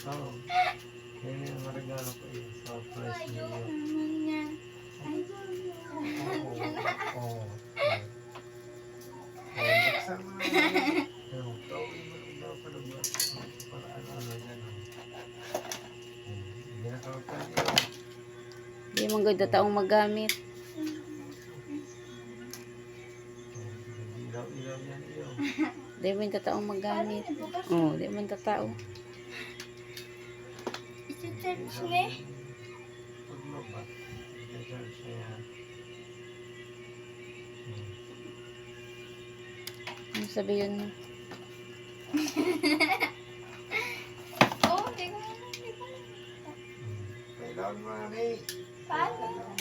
Oo. Yan yung maragalo ko eh. Surprise niyo. Naman niya. Ay, Oo. Oo. Buksan mo na yan. Gawin mo yung mga palabas. Para ano-ano yan. Hindi na kapag yun. Di man gud taong magamit. Ilaw-ilaw yan iyo. Di man taong magamit. Oh, di man tatao. isi-charge niya. Paglobat. I-charge niya yan. Ano sabihin mo? Oo, hindi ko na. Kailangan mo na eh. Paano?